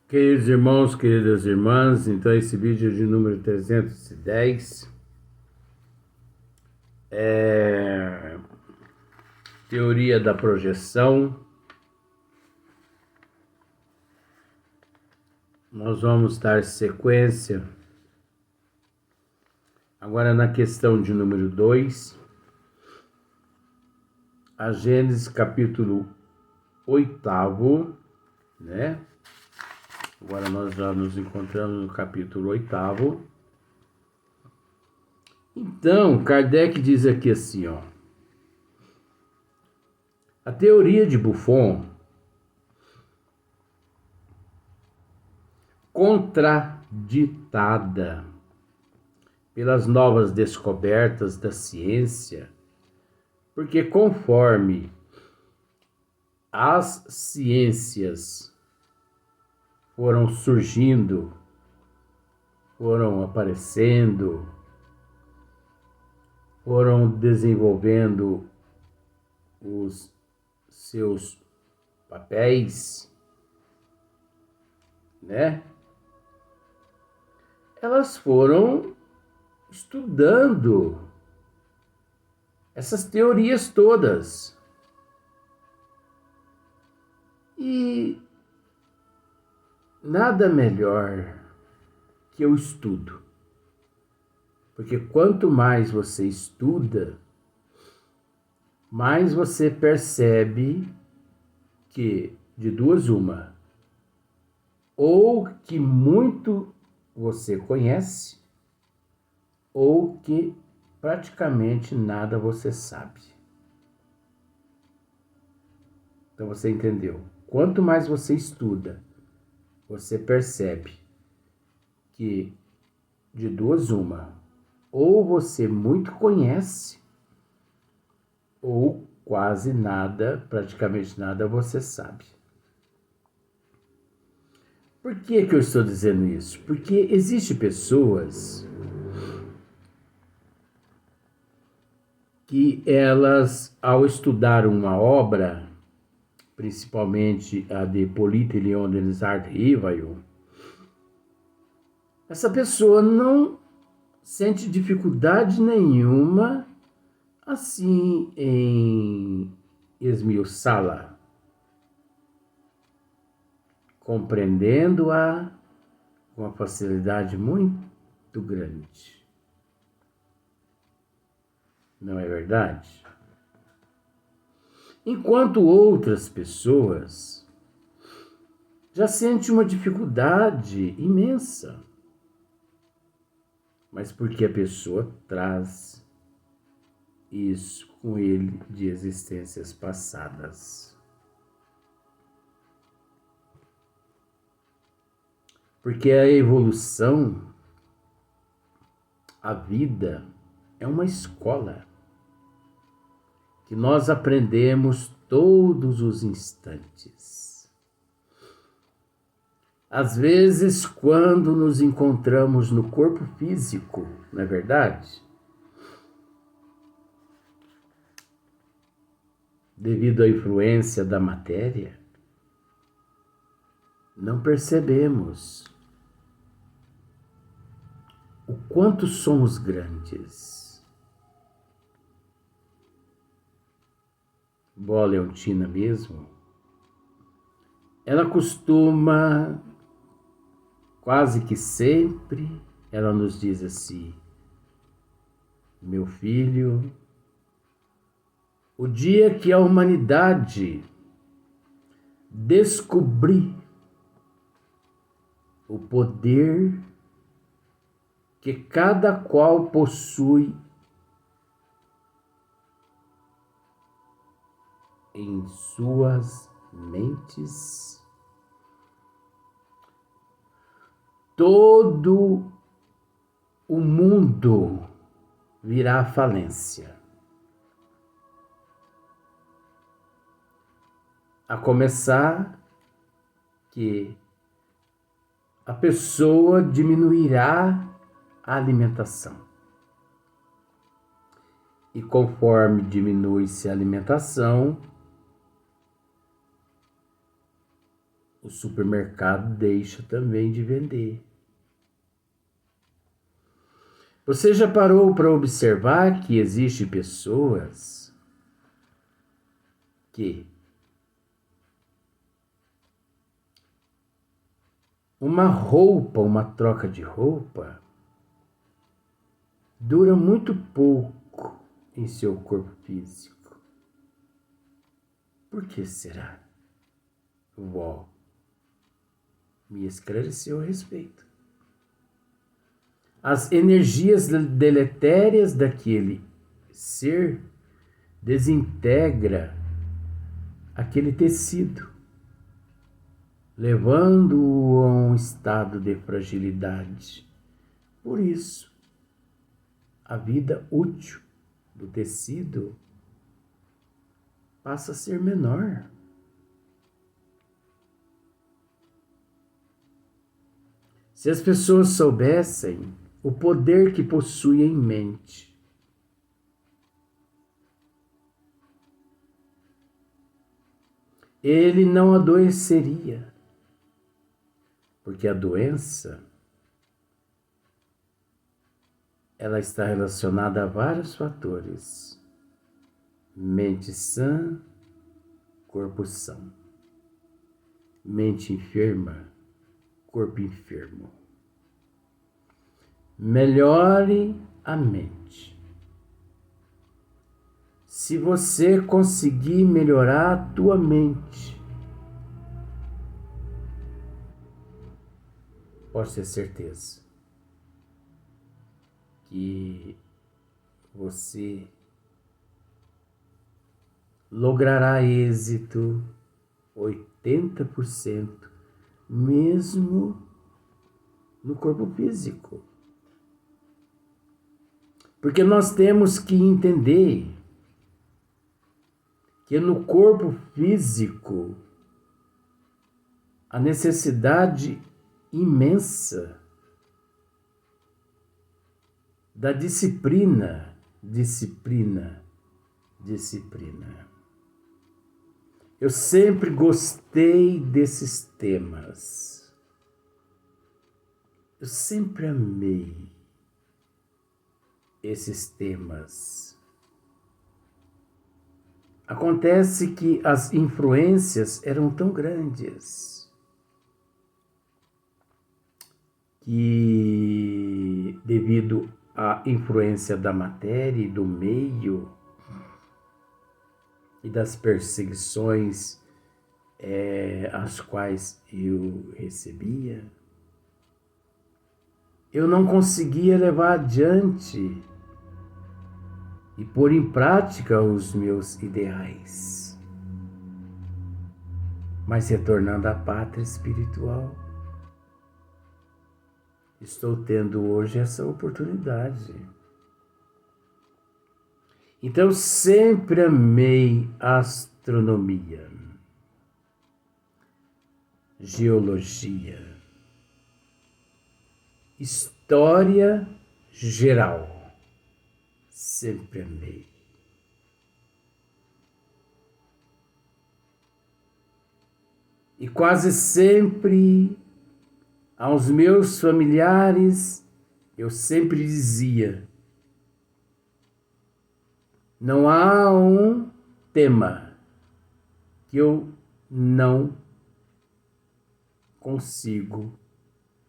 Queridos irmãos, queridas irmãs, então esse vídeo é de número 310 é teoria da projeção. Nós vamos dar sequência agora na questão de número 2, a Gênesis capítulo 8, né? Agora nós já nos encontramos no capítulo 8. Então, Kardec diz aqui assim, ó. A teoria de Buffon, contraditada pelas novas descobertas da ciência, porque conforme as ciências foram surgindo, foram aparecendo, foram desenvolvendo os seus papéis, né? Elas foram estudando essas teorias todas. E nada melhor que o estudo. Porque quanto mais você estuda, mais você percebe que de duas uma, ou que muito você conhece, ou que praticamente nada você sabe. Então você entendeu? Quanto mais você estuda, você percebe que de duas uma, ou você muito conhece, ou quase nada, praticamente nada você sabe. Por que eu estou dizendo isso? Porque existem pessoas que elas, ao estudar uma obra, principalmente a de Hippolyte Léon Denis Rivail, essa pessoa não sente dificuldade nenhuma assim em esmiuçá-la, compreendendo-a com uma facilidade muito grande. Não é verdade? Enquanto outras pessoas já sentem uma dificuldade imensa, mas porque a pessoa traz isso com ele de existências passadas. Porque a evolução, a vida, é uma escola que nós aprendemos todos os instantes. Às vezes, quando nos encontramos no corpo físico, não é verdade? Devido à influência da matéria, não percebemos o quanto somos grandes. Boa Leontina mesmo, ela costuma, quase que sempre, ela nos diz assim: meu filho, o dia que a humanidade descobrir o poder que cada qual possui em suas mentes, todo o mundo virá à falência. A começar que a pessoa diminuirá a alimentação. E conforme diminui-se a alimentação, o supermercado deixa também de vender. Você já parou para observar que existem pessoas que uma troca de roupa, dura muito pouco em seu corpo físico? Por que será? Vó me esclareceu a respeito. As energias deletérias daquele ser desintegra aquele tecido, levando-o a um estado de fragilidade. Por isso, a vida útil do tecido passa a ser menor. Se as pessoas soubessem o poder que possuem em mente, ele não adoeceria, porque a doença ela está relacionada a vários fatores: mente sã, corpo são; mente enferma, corpo enfermo. Melhore a mente. Se você conseguir melhorar a tua mente, pode ter certeza que você logrará êxito 80%, mesmo no corpo físico. Porque nós temos que entender que no corpo físico a necessidade imensa da disciplina. Eu sempre gostei desses temas. Eu sempre amei esses temas. Acontece que as influências eram tão grandes que, devido à influência da matéria e do meio e das perseguições as quais eu recebia, eu não conseguia levar adiante e pôr em prática os meus ideais. Mas retornando à pátria espiritual, estou tendo hoje essa oportunidade. Então, sempre amei astronomia, geologia, história geral. Sempre amei. E quase sempre aos meus familiares eu sempre dizia: não há um tema que eu não consigo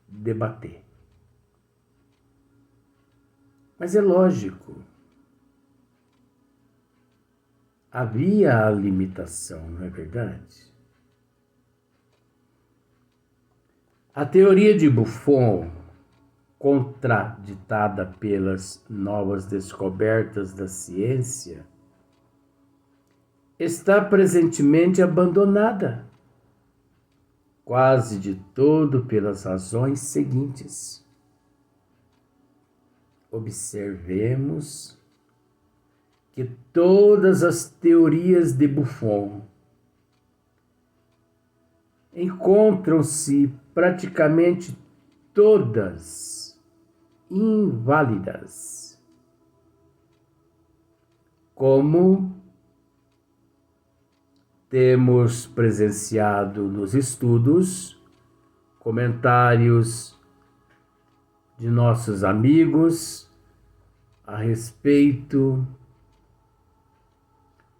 debater. Mas é lógico, havia a limitação, não é verdade? A teoria de Buffon, contraditada pelas novas descobertas da ciência, está presentemente abandonada, quase de todo pelas razões seguintes. Observemos que todas as teorias de Buffon encontram-se praticamente todas inválidas, como temos presenciado nos estudos comentários de nossos amigos a respeito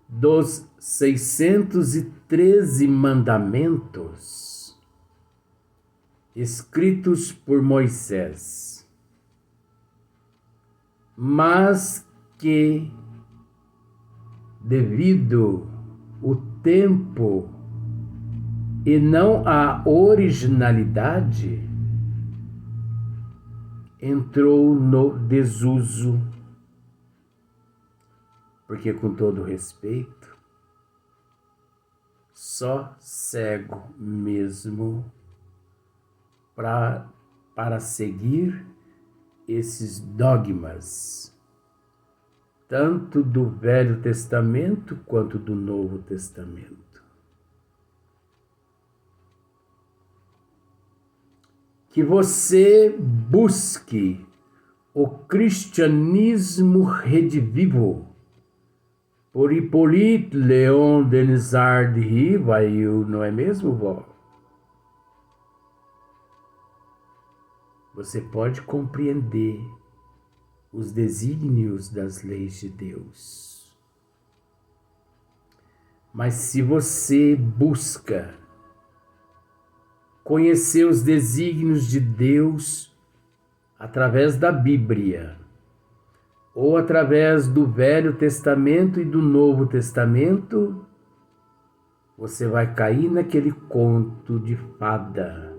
dos 613 mandamentos escritos por Moisés, mas que, devido ao tempo e não à originalidade, entrou no desuso, porque, com todo respeito, só cego mesmo para seguir esses dogmas, tanto do Velho Testamento quanto do Novo Testamento. Que você busque o cristianismo redivivo por Hippolyte Léon Denisard de Rivail, não é mesmo, vó? Você pode compreender os desígnios das leis de Deus. Mas se você busca conhecer os desígnios de Deus através da Bíblia, ou através do Velho Testamento e do Novo Testamento, você vai cair naquele conto de fada,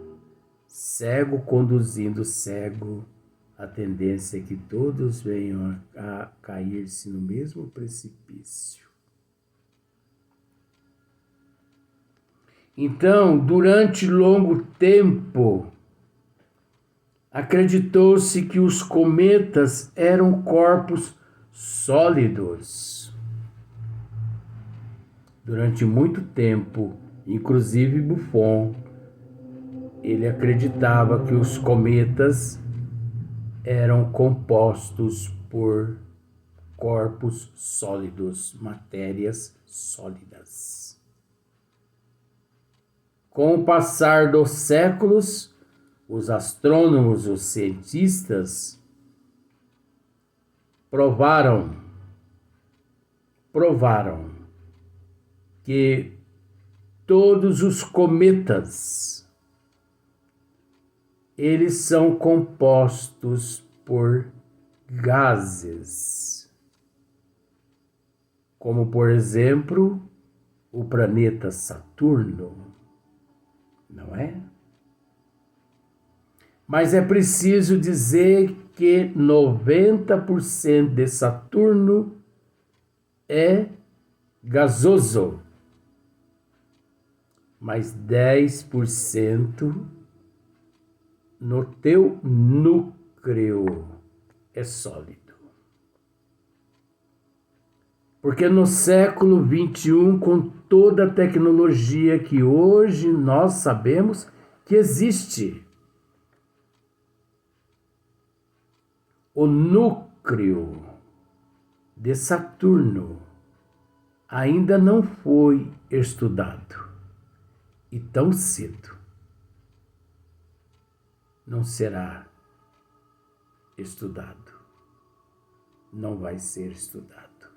cego conduzindo cego. A tendência é que todos venham a cair-se no mesmo precipício. Então, durante longo tempo, acreditou-se que os cometas eram corpos sólidos. Durante muito tempo, inclusive Buffon, ele acreditava que os cometas eram compostos por corpos sólidos, matérias sólidas. Com o passar dos séculos, os astrônomos, os cientistas, provaram que todos os cometas, eles são compostos por gases, como, por exemplo, o planeta Saturno, não é? Mas é preciso dizer que 90% de Saturno é gasoso, mas 10% no teu núcleo é sólido. Porque no século XXI, com toda a tecnologia que hoje nós sabemos que existe, o núcleo de Saturno ainda não foi estudado. E tão cedo não será estudado. Não vai ser estudado.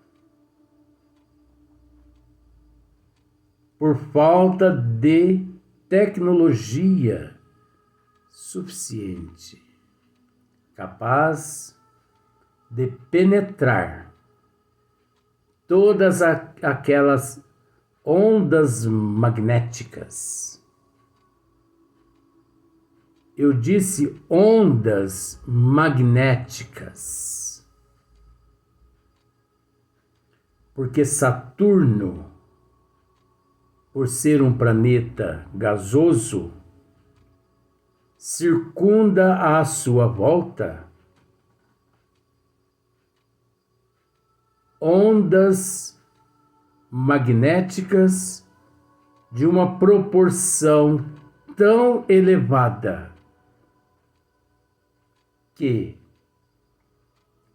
Por falta de tecnologia suficiente, capaz de penetrar todas aquelas ondas magnéticas. Eu disse ondas magnéticas, porque Saturno, por ser um planeta gasoso, circunda à sua volta ondas magnéticas de uma proporção tão elevada que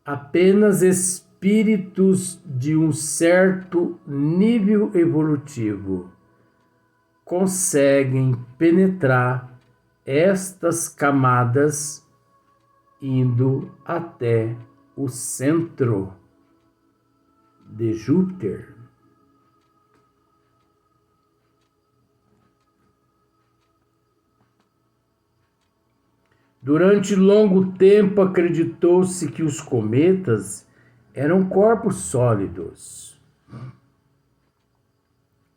apenas espíritos de um certo nível evolutivo conseguem penetrar estas camadas indo até o centro de Júpiter. Durante longo tempo acreditou-se que os cometas eram corpos sólidos,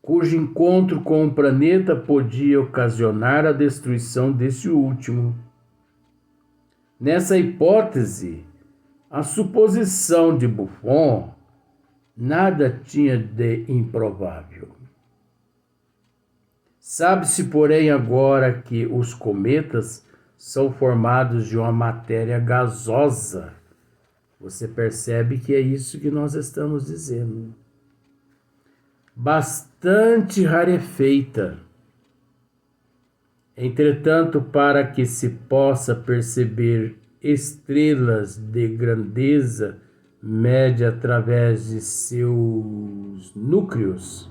cujo encontro com o planeta podia ocasionar a destruição desse último. Nessa hipótese, a suposição de Buffon nada tinha de improvável. Sabe-se, porém, agora que os cometas são formados de uma matéria gasosa. Você percebe que é isso que nós estamos dizendo. Bastante rarefeita. Entretanto, para que se possa perceber estrelas de grandeza média através de seus núcleos,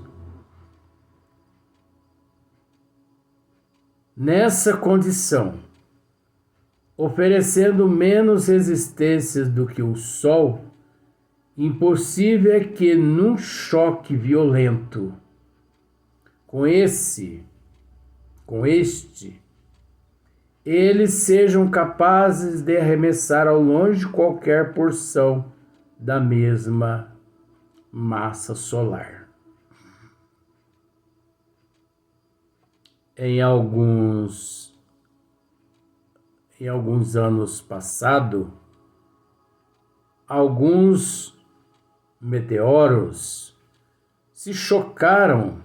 nessa condição, oferecendo menos resistência do que o Sol, impossível é que num choque violento com este, eles sejam capazes de arremessar ao longe qualquer porção da mesma massa solar. Em alguns anos passados, alguns meteoros se chocaram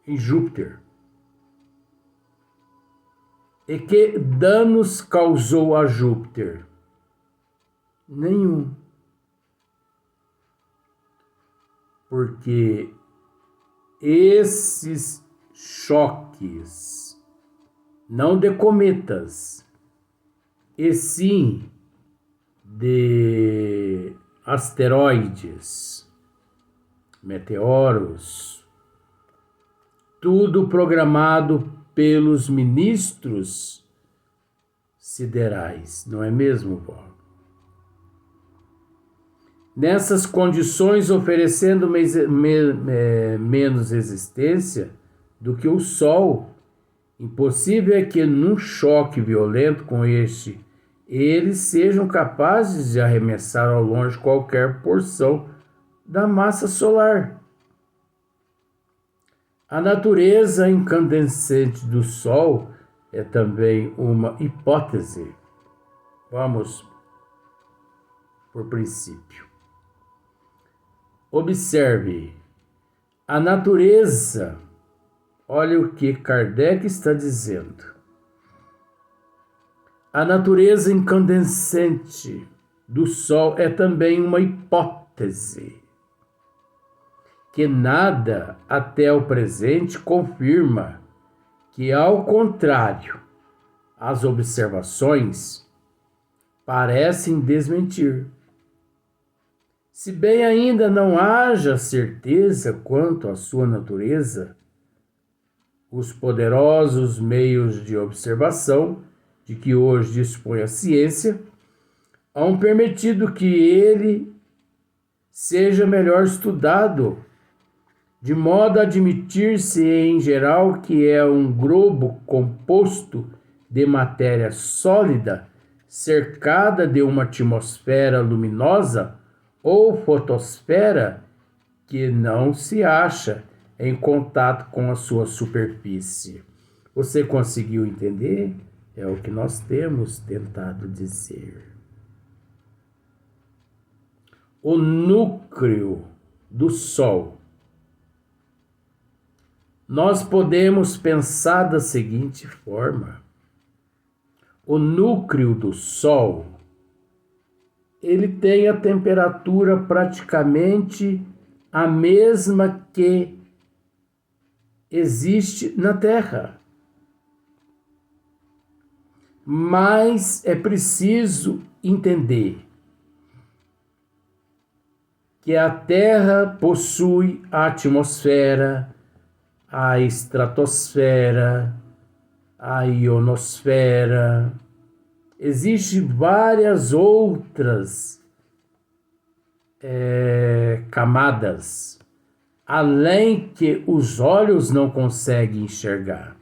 em Júpiter. E que danos causou a Júpiter? Nenhum. Porque esses choques, não de cometas, e sim de asteroides, meteoros, tudo programado pelos ministros siderais, não é mesmo, Bob? Nessas condições, oferecendo menos resistência do que o Sol, impossível é que num choque violento com este, eles sejam capazes de arremessar ao longe qualquer porção da massa solar. A natureza incandescente do Sol é também uma hipótese. Vamos por princípio. Observe, a natureza, olha o que Kardec está dizendo. A natureza incandescente do Sol é também uma hipótese, que nada até o presente confirma, que ao contrário, as observações parecem desmentir. Se bem ainda não haja certeza quanto à sua natureza, os poderosos meios de observação de que hoje dispõe a ciência hão permitido que ele seja melhor estudado, de modo a admitir-se em geral que é um globo composto de matéria sólida, cercada de uma atmosfera luminosa ou fotosfera que não se acha em contato com a sua superfície. Você conseguiu entender? É o que nós temos tentado dizer. O núcleo do Sol. Nós podemos pensar da seguinte forma: o núcleo do Sol, ele tem a temperatura praticamente a mesma que existe na Terra. Mas é preciso entender que a Terra possui a atmosfera, a estratosfera, a ionosfera. Existem várias outras camadas, além que os olhos não conseguem enxergar.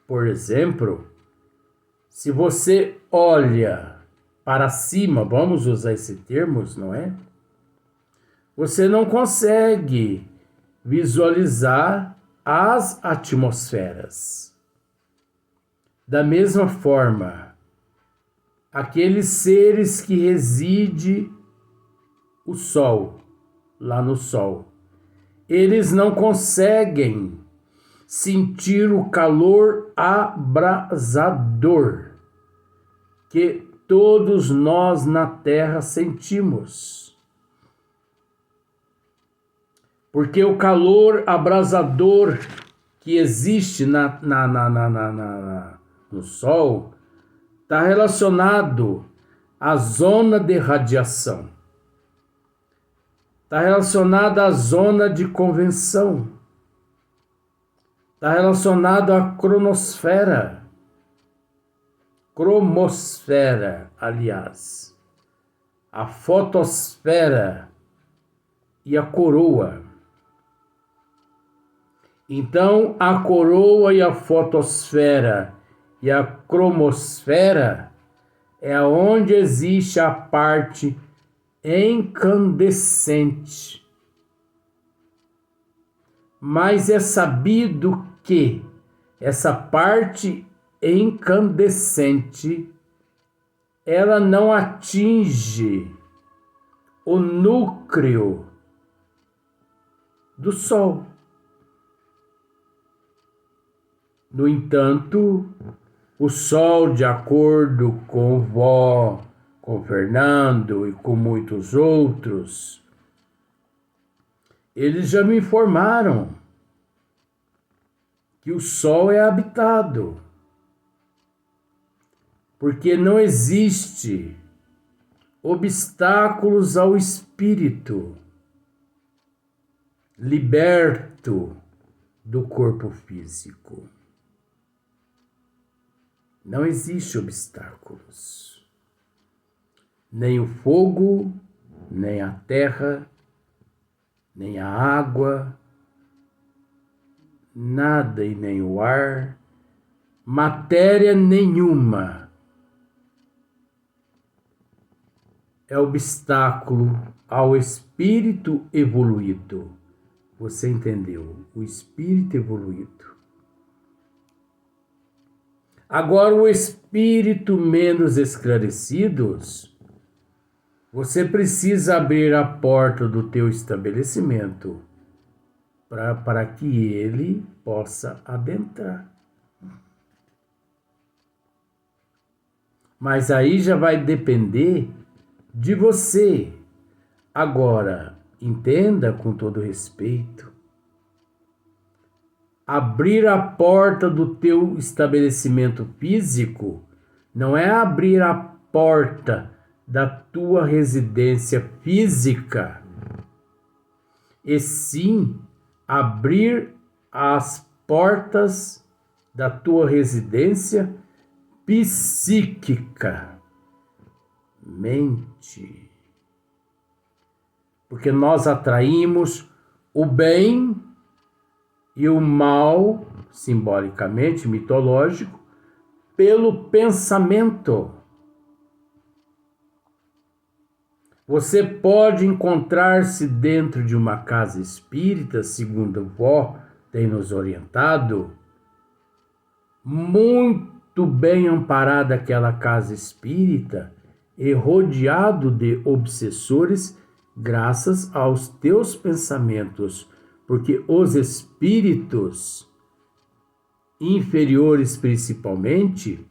Por exemplo, se você olha para cima, vamos usar esse termo, não é? Você não consegue visualizar as atmosferas. Da mesma forma, aqueles seres que residem o Sol, lá no Sol, eles não conseguem sentir o calor abrasador que todos nós na Terra sentimos. Porque o calor abrasador que existe no Sol está relacionado à zona de radiação, está relacionado à zona de convecção, está relacionado à cromosfera, aliás, a fotosfera e a coroa. Então, a coroa e a fotosfera e a cromosfera é onde existe a parte incandescente. Mas é sabido que essa parte incandescente, ela não atinge o núcleo do Sol. No entanto, o Sol, de acordo com com Fernando e com muitos outros, eles já me informaram que o Sol é habitado, porque não existe obstáculos ao espírito liberto do corpo físico. Não existe obstáculos. Nem o fogo, nem a terra, nem a água, nada e nem o ar, matéria nenhuma é obstáculo ao espírito evoluído. Você entendeu? O espírito evoluído. Agora, o espírito menos esclarecidos, você precisa abrir a porta do teu estabelecimento para que ele possa adentrar. Mas aí já vai depender de você. Agora, entenda com todo respeito, abrir a porta do teu estabelecimento físico não é abrir a porta da tua residência física, e sim abrir as portas da tua residência psíquica, mente. Porque nós atraímos o bem e o mal, simbolicamente, mitológico, pelo pensamento. Você pode encontrar-se dentro de uma casa espírita, segundo a vó tem nos orientado, muito bem amparada aquela casa espírita e rodeado de obsessores, graças aos teus pensamentos, porque os espíritos inferiores, principalmente,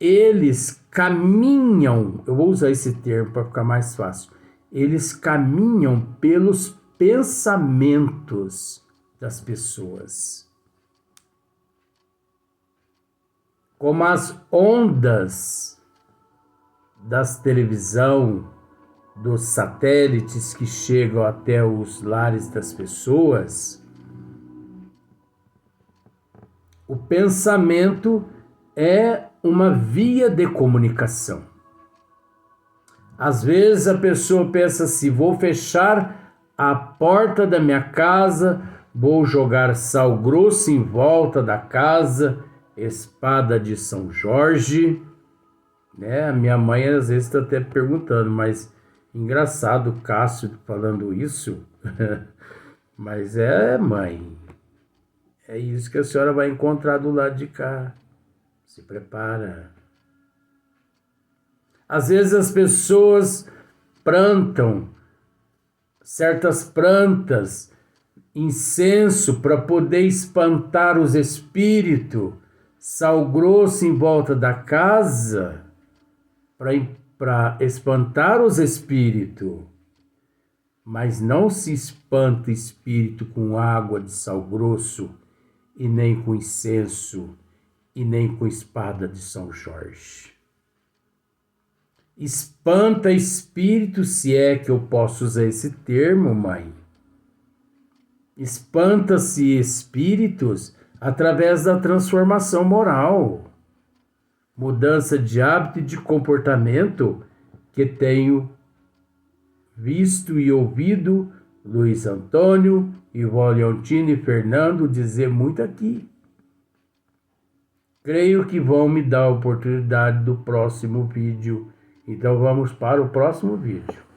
eles caminham, eu vou usar esse termo para ficar mais fácil, eles caminham pelos pensamentos das pessoas. Como as ondas das televisão, dos satélites que chegam até os lares das pessoas, O pensamento é uma via de comunicação. Às vezes a pessoa pensa assim: vou fechar a porta da minha casa, vou jogar sal grosso em volta da casa, espada de São Jorge, né? A minha mãe às vezes está até perguntando, mas engraçado o Cássio falando isso. Mas mãe, é isso que a senhora vai encontrar do lado de cá. Se prepara. Às vezes as pessoas plantam certas plantas, incenso para poder espantar os espíritos, sal grosso em volta da casa para espantar os espíritos. Mas não se espanta espírito com água de sal grosso, e nem com incenso, e nem com espada de São Jorge. Espanta espírito, se é que eu posso usar esse termo, mãe. Espanta-se espíritos através da transformação moral, mudança de hábito e de comportamento que tenho visto e ouvido Luiz Antônio, Ivó Leontino e Fernando dizer muito aqui. Creio que vão me dar a oportunidade do próximo vídeo. Então vamos para o próximo vídeo.